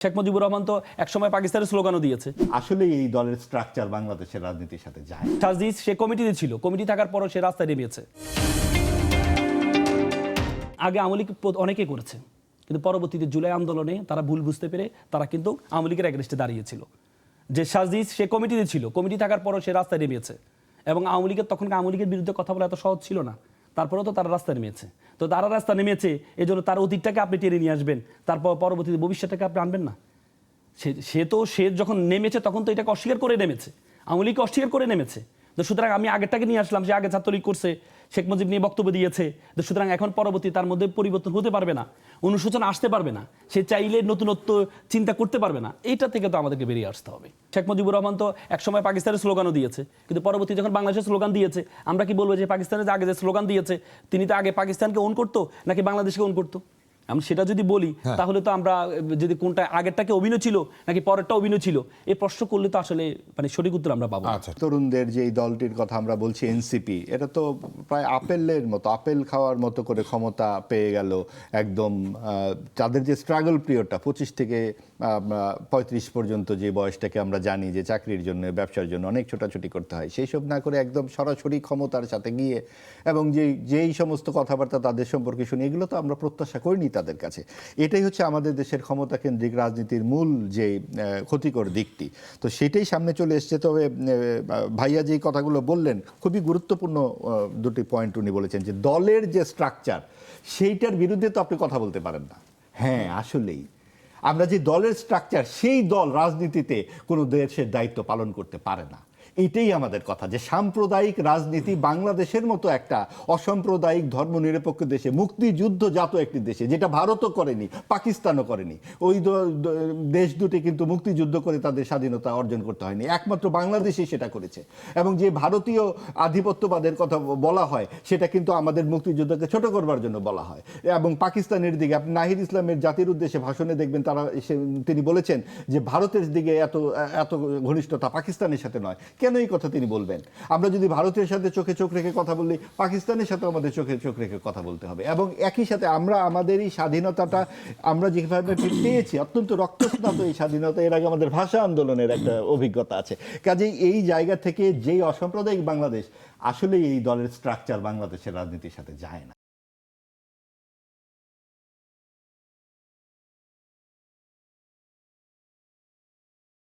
শেখ মুজিবুর রহমান তো একসময় পাকিস্তানের স্লোগানও দিয়েছে। আসলে এই দলের স্ট্রাকচার বাংলাদেশের রাজনীতির সাথে যায়। সাজিদ সে কমিটিতে ছিল, কমিটি থাকার পরও সে রাস্তায় নেমেছে। আগে আওয়ামী লীগ অনেকে করেছে, কিন্তু পরবর্তীতে জুলাই আন্দোলনে তারা ভুল বুঝতে পেরে তারা কিন্তু আওয়ামী লীগের এগেনস্টে দাঁড়িয়েছিল। যে সাজিদ সে কমিটিতে ছিল, কমিটি থাকার পরও সে রাস্তায় নেমেছে এবং আওয়ামী লীগের তখন আওয়ামী লীগের বিরুদ্ধে কথা বলা এত সহজ ছিল না। তারপরেও তো তারা রাস্তায় নেমেছে। তো তারা রাস্তা নেমেছে, এই জন্য তার অতীতটাকে আপনি টেনে নিয়ে আসবেন, তারপর পরবর্তীতে ভবিষ্যৎটাকে আপনি আনবেন না। সে যখন নেমেছে তখন তো এটাকে অস্বীকার করে নেমেছে, আওয়ামী লীগকে অস্বীকার করে নেমেছে। তো সুতরাং আমি আগেরটাকে নিয়ে আসলাম, সে আগে ছাত্রলীগ করছে, শেখ মুজিব নিয়ে বক্তব্য দিয়েছে। তো সুতরাং এখন পরবর্তী তার মধ্যে পরিবর্তন হতে পারবে না, অনুশোচনা আসতে পারবে না, সে চাইলে নতুনত্ব চিন্তা করতে পারবে না। এইটা থেকে তো আমাদেরকে বেরিয়ে আসতে হবে। শেখ মুজিবুর রহমান তো একসময় পাকিস্তানের স্লোগানও দিয়েছে, কিন্তু পরবর্তী যখন বাংলাদেশের স্লোগান দিয়েছে, আমরা কি বলবো যে পাকিস্তানের যে আগে যে স্লোগান দিয়েছে তিনি তো আগে পাকিস্তানকে ওন করতো নাকি বাংলাদেশকে ওন করতো? আমি সেটা যদি বলি তাহলে তো আমরা যদি কোনটা আগেরটাকে অভিনয় ছিল নাকি পরেরটা অভিনয় ছিল এই প্রশ্ন করলে তো আসলে মানে সঠিক উত্তর আমরা পাবো। আচ্ছা, তরুণদের যে এই দলটির কথা আমরা বলছি এনসিপি, এটা তো প্রায় আপেলের মতো, আপেল খাওয়ার মতো করে ক্ষমতা পেয়ে গেল একদম। তাদের যে স্ট্রাগল পিরিয়ডটা 25 থেকে 35 পর্যন্ত, যে বয়সটাকে আমরা জানি যে চাকরির জন্য ব্যবসার জন্য অনেক ছোটাছুটি করতে হয়, সেই সব না করে একদম সরাসরি ক্ষমতার সাথে গিয়ে এবং যেই সমস্ত কথাবার্তা তাদের সম্পর্কে শুনি, এগুলো তো আমরা প্রত্যাশা করিনি তাদের কাছে। এটাই হচ্ছে আমাদের দেশের ক্ষমতা কেন্দ্রিক রাজনীতির মূল যে ক্ষতিকর দিকটি। তো সেটাই সামনে চলে এসছে। তবে ভাইয়া যেই কথাগুলো বললেন খুবই গুরুত্বপূর্ণ দুটি পয়েন্ট উনি বলেছেন, যে দলের যে স্ট্রাকচার সেইটার বিরুদ্ধে তো আপনি কথা বলতে পারেন না। হ্যাঁ, আসলেই আমরা যে দলের স্ট্রাকচার, সেই দল রাজনীতিতে কোনো দেশের দায়িত্ব পালন করতে পারে না। এটাই আমাদের কথা, যে সাম্প্রদায়িক রাজনীতি বাংলাদেশের মতো একটা অসাম্প্রদায়িক ধর্মনিরপেক্ষ দেশে, মুক্তিযুদ্ধজাত একটি দেশে, যেটা ভারতও করেনি, পাকিস্তানও করেনি, ওই দেশ দুটি কিন্তু মুক্তিযুদ্ধ করে তাদের স্বাধীনতা অর্জন করতে হয়নি, একমাত্র বাংলাদেশই সেটা করেছে। এবং যে ভারতীয় আধিপত্যবাদের কথা বলা হয় সেটা কিন্তু আমাদের মুক্তিযুদ্ধকে ছোট করবার জন্য বলা হয়। এবং পাকিস্তানের দিকে আপনি নাহিদ ইসলামের জাতির উদ্দেশ্যে ভাষণে দেখবেন তিনি বলেছেন যে ভারতের দিকে এত ঘনিষ্ঠতা পাকিস্তানের সাথে নয়। কেন এই কথা তিনি বলবেন? আমরা যদি ভারতের সাথে চোখে চোখ রেখে কথা বলি, পাকিস্তানের সাথে আমাদের চোখে চোখ রেখে কথা বলতে হবে। এবং একই সাথে আমরা আমাদের এই স্বাধীনতাটা আমরা যেভাবে পেয়েছি, অত্যন্ত রক্তস্নাত এই স্বাধীনতা, এর আগে আমাদের ভাষা আন্দোলনের একটা অভিজ্ঞতা আছে। কাজেই এই জায়গা থেকে যেই অসাম্প্রদায়িক বাংলাদেশ, আসলে এই দলের স্ট্রাকচার বাংলাদেশের রাজনীতির সাথে যায় না।